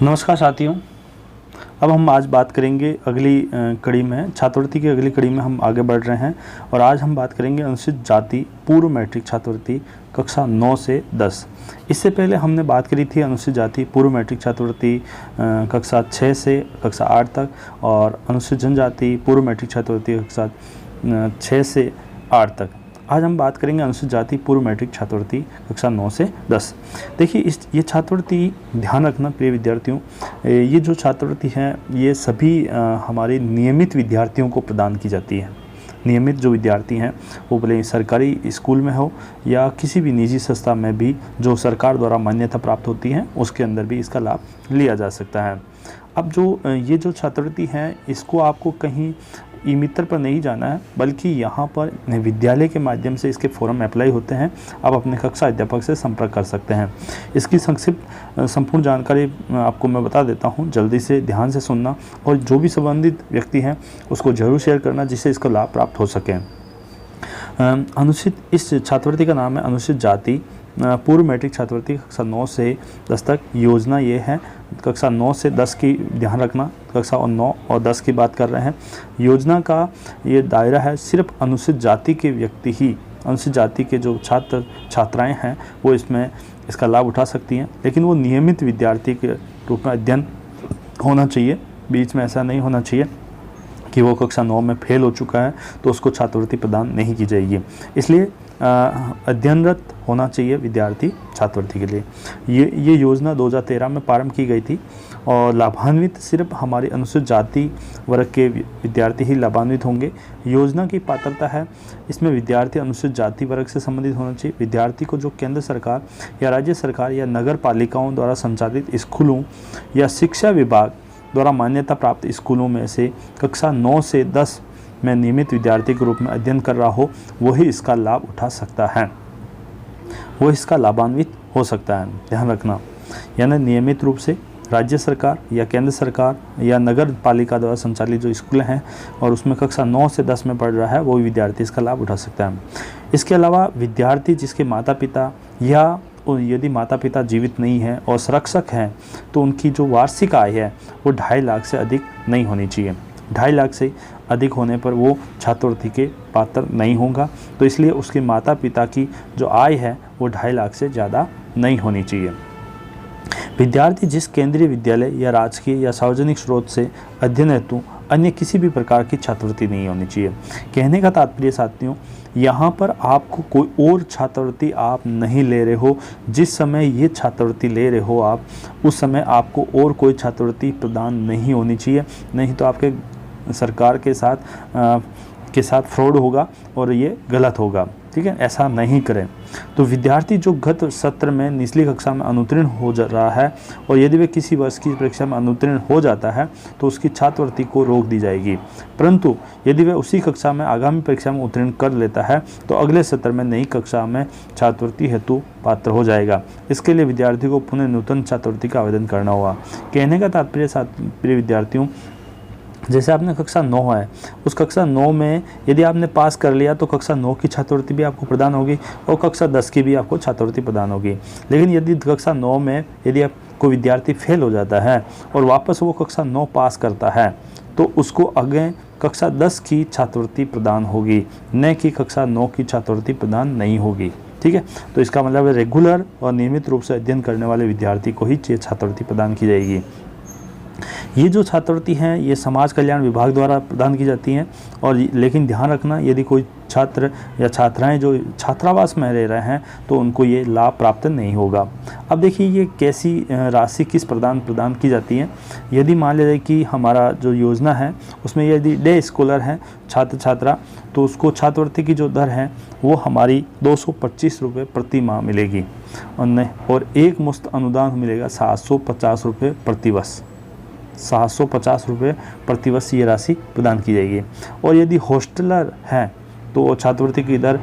नमस्कार साथियों। अब हम आज बात करेंगे अगली कड़ी में, छात्रवृत्ति की अगली कड़ी में हम आगे बढ़ रहे हैं और आज हम बात करेंगे अनुसूचित जाति पूर्व मैट्रिक छात्रवृत्ति कक्षा 9 से 10। इससे पहले हमने बात करी थी अनुसूचित जाति पूर्व मैट्रिक छात्रवृत्ति कक्षा 6 से कक्षा 8 तक और अनुसूचित जनजाति पूर्व मैट्रिक छात्रवृत्ति कक्षा 6 से 8 तक। आज हम बात करेंगे अनुसूचित जाति पूर्व मैट्रिक छात्रवृत्ति कक्षा 9 से 10। देखिए ये छात्रवृत्ति ध्यान रखना प्रिय विद्यार्थियों, ये जो छात्रवृत्ति है ये सभी हमारे नियमित विद्यार्थियों को प्रदान की जाती है। नियमित जो विद्यार्थी हैं वो भले सरकारी स्कूल में हो या किसी भी निजी संस्था में भी जो सरकार द्वारा मान्यता प्राप्त होती है उसके अंदर भी इसका लाभ लिया जा सकता है। अब ये जो छात्रवृत्ति है इसको आपको कहीं ई मित्र पर नहीं जाना है, बल्कि यहाँ पर विद्यालय के माध्यम से इसके फॉर्म अप्लाई होते हैं। आप अपने कक्षा अध्यापक से संपर्क कर सकते हैं। इसकी संक्षिप्त संपूर्ण जानकारी आपको मैं बता देता हूँ, जल्दी से ध्यान से सुनना और जो भी संबंधित व्यक्ति हैं उसको जरूर शेयर करना जिससे इसका लाभ प्राप्त हो सके। अनुसूचित इस छात्रवृत्ति का नाम है अनुसूचित जाति पूर्व मैट्रिक छात्रवृत्ति कक्षा 9 से 10 तक। योजना ये है, कक्षा 9 से 10 की ध्यान रखना, कक्षा 9 और 10 की बात कर रहे हैं। योजना का ये दायरा है सिर्फ अनुसूचित जाति के व्यक्ति ही, अनुसूचित जाति के जो छात्राएं हैं वो इसका लाभ उठा सकती हैं, लेकिन वो नियमित विद्यार्थी के रूप में अध्ययन होना चाहिए। बीच में ऐसा नहीं होना चाहिए कि वो कक्षा 9 में फेल हो चुका है तो उसको छात्रवृत्ति प्रदान नहीं की जाएगी। इसलिए अध्ययनरत होना चाहिए विद्यार्थी छात्रवृत्ति के लिए। ये योजना 2013 में प्रारंभ की गई थी और लाभान्वित सिर्फ हमारे अनुसूचित जाति वर्ग के विद्यार्थी ही लाभान्वित होंगे। योजना की पात्रता है, इसमें विद्यार्थी अनुसूचित जाति वर्ग से संबंधित होना चाहिए। विद्यार्थी को जो केंद्र सरकार या राज्य सरकार या नगर पालिकाओं द्वारा संचालित स्कूलों या शिक्षा विभाग द्वारा मान्यता प्राप्त स्कूलों में से कक्षा 9 से 10 में नियमित विद्यार्थी के रूप में अध्ययन कर रहा हो वही इसका लाभ उठा सकता है, वो इसका लाभान्वित हो सकता है। ध्यान रखना, यानी नियमित रूप से राज्य सरकार या केंद्र सरकार या नगर पालिका द्वारा संचालित जो स्कूल हैं और उसमें कक्षा 9 से 10 में पढ़ रहा है वो विद्यार्थी इसका लाभ उठा सकता है। इसके अलावा विद्यार्थी जिसके माता पिता या यदि माता पिता जीवित नहीं हैं और संरक्षक हैं तो उनकी जो वार्षिक आय है वो 2.5 लाख से अधिक नहीं होनी चाहिए। 2.5 लाख से अधिक होने पर वो छात्रवृत्ति के पात्र नहीं होगा, तो इसलिए उसके माता पिता की जो आय है वो 2.5 लाख से ज़्यादा नहीं होनी चाहिए। विद्यार्थी जिस केंद्रीय विद्यालय या राजकीय या सार्वजनिक स्रोत से अध्ययन हेतु अन्य किसी भी प्रकार की छात्रवृत्ति नहीं होनी चाहिए। कहने का तात्पर्य साथियों, यहाँ पर आपको कोई और छात्रवृत्ति आप नहीं ले रहे हो। जिस समय ये छात्रवृत्ति ले रहे हो आप, उस समय आपको और कोई छात्रवृत्ति प्रदान नहीं होनी चाहिए, नहीं तो आपके सरकार के साथ फ्रॉड होगा और ये गलत होगा। ठीक है, ऐसा नहीं करें। तो विद्यार्थी जो गत सत्र में निचली कक्षा में अनुत्तीर्ण हो जा रहा है और यदि वह किसी वर्ष की परीक्षा में अनुत्तीर्ण हो जाता है तो उसकी छात्रवृत्ति को रोक दी जाएगी, परंतु यदि वह उसी कक्षा में आगामी परीक्षा में उत्तीर्ण कर लेता है तो अगले सत्र में नई कक्षा में छात्रवृत्ति हेतु पात्र हो जाएगा। इसके लिए विद्यार्थी को पुनः नूतन छात्रवृत्ति का आवेदन करना होगा। कहने का तात्पर्य विद्यार्थियों, जैसे आपने कक्षा 9 है, उस कक्षा 9 में यदि आपने पास कर लिया तो कक्षा 9 की छात्रवृत्ति भी आपको प्रदान होगी और कक्षा 10 की भी आपको छात्रवृत्ति प्रदान होगी। लेकिन यदि कक्षा 9 में यदि आप कोई विद्यार्थी फेल हो जाता है और वापस वो कक्षा 9 पास करता है तो उसको आगे कक्षा 10 की छात्रवृत्ति प्रदान होगी, न कि कक्षा 9 की छात्रवृत्ति प्रदान नहीं होगी। ठीक है, तो इसका मतलब रेगुलर और नियमित रूप से अध्ययन करने वाले विद्यार्थी को ही छात्रवृत्ति प्रदान की जाएगी। ये जो छात्रवृत्ति हैं ये समाज कल्याण विभाग द्वारा प्रदान की जाती हैं और लेकिन ध्यान रखना, यदि कोई छात्र या छात्राएं जो छात्रावास में रह रहे हैं तो उनको ये लाभ प्राप्त नहीं होगा। अब देखिए ये कैसी राशि किस प्रदान की जाती है। यदि मान लीजिए कि हमारा जो योजना है उसमें यदि डे स्कॉलर हैं छात्र छात्रा तो उसको छात्रवृत्ति की जो दर है वो हमारी 225 रुपये प्रति माह मिलेगी और एक मुश्त अनुदान मिलेगा 750 रुपये प्रतिवर्ष। 750 रुपये प्रतिवर्ष ये राशि प्रदान की जाएगी। और यदि हॉस्टलर हैं तो छात्रवृत्ति की दर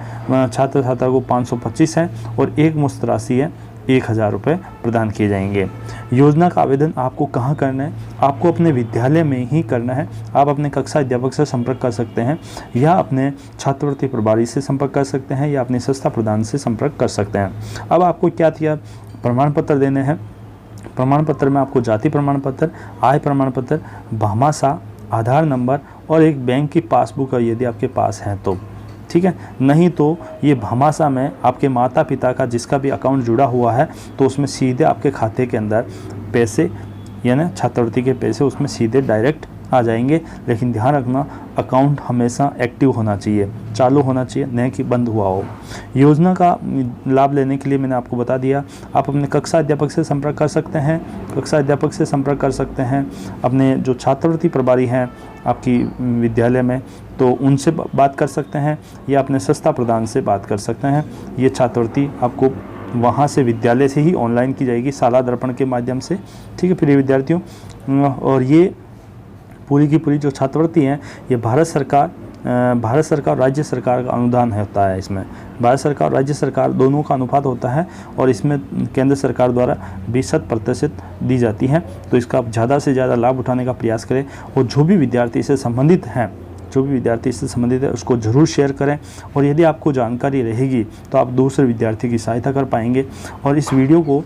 छात्र छात्रा को 525 है और एक मुश्त राशि है 1000 रुपये प्रदान किए जाएंगे। योजना का आवेदन आपको कहाँ करना है? आपको अपने विद्यालय में ही करना है। आप अपने कक्षा अध्यापक से संपर्क कर सकते हैं या अपने छात्रवृत्ति प्रभारी से संपर्क कर सकते हैं या अपनी संस्था प्रधान से संपर्क कर सकते हैं। अब आपको क्या प्रमाण पत्र देने हैं। प्रमाण पत्र में आपको जाति प्रमाण पत्र, आय प्रमाण पत्र, भामाशाह, आधार नंबर और एक बैंक की पासबुक यदि आपके पास है तो, ठीक है। नहीं तो ये भामाशाह में आपके माता पिता का जिसका भी अकाउंट जुड़ा हुआ है तो उसमें सीधे आपके खाते के अंदर पैसे यानी छात्रवृत्ति के पैसे उसमें सीधे डायरेक्ट आ जाएंगे। लेकिन ध्यान रखना अकाउंट हमेशा एक्टिव होना चाहिए, चालू होना चाहिए, न कि बंद हुआ हो। योजना का लाभ लेने के लिए मैंने आपको बता दिया, आप अपने कक्षा अध्यापक से संपर्क कर सकते हैं, कक्षा अध्यापक से संपर्क कर सकते हैं। अपने जो छात्रवृत्ति प्रभारी हैं आपकी विद्यालय में तो उनसे बात कर सकते हैं या अपने संस्था प्रधान से बात कर सकते हैं। ये छात्रवृत्ति आपको वहाँ से विद्यालय से ही ऑनलाइन की जाएगी शाला दर्पण के माध्यम से, ठीक है प्रिय विद्यार्थियों। और ये पूरी की पूरी जो छात्रवृत्ति हैं ये भारत सरकार और राज्य सरकार का अनुदान होता है। इसमें भारत सरकार और राज्य सरकार दोनों का अनुपात होता है और इसमें केंद्र सरकार द्वारा 20% दी जाती है। तो इसका आप ज़्यादा से ज़्यादा लाभ उठाने का प्रयास करें और जो भी विद्यार्थी इससे संबंधित है उसको ज़रूर शेयर करें। और यदि आपको जानकारी रहेगी तो आप दूसरे विद्यार्थी की सहायता कर पाएंगे। और इस वीडियो को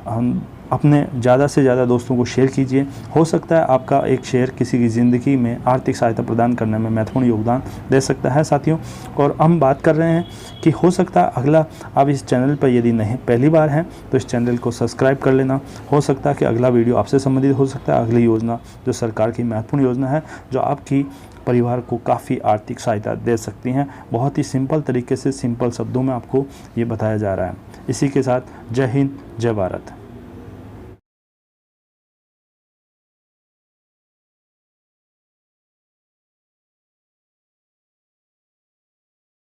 हम अपने ज़्यादा से ज़्यादा दोस्तों को शेयर कीजिए। हो सकता है आपका एक शेयर किसी की ज़िंदगी में आर्थिक सहायता प्रदान करने में महत्वपूर्ण योगदान दे सकता है साथियों। और हम बात कर रहे हैं कि हो सकता है अगला आप इस चैनल पर यदि नहीं पहली बार हैं तो इस चैनल को सब्सक्राइब कर लेना। हो सकता है कि अगला वीडियो आपसे संबंधित हो सकता है, अगली योजना जो सरकार की महत्वपूर्ण योजना है जो आपकी परिवार को काफ़ी आर्थिक सहायता दे सकती हैं। बहुत ही सिंपल तरीके से सिंपल शब्दों में आपको ये बताया जा रहा है। इसी के साथ जय हिंद, जय भारत।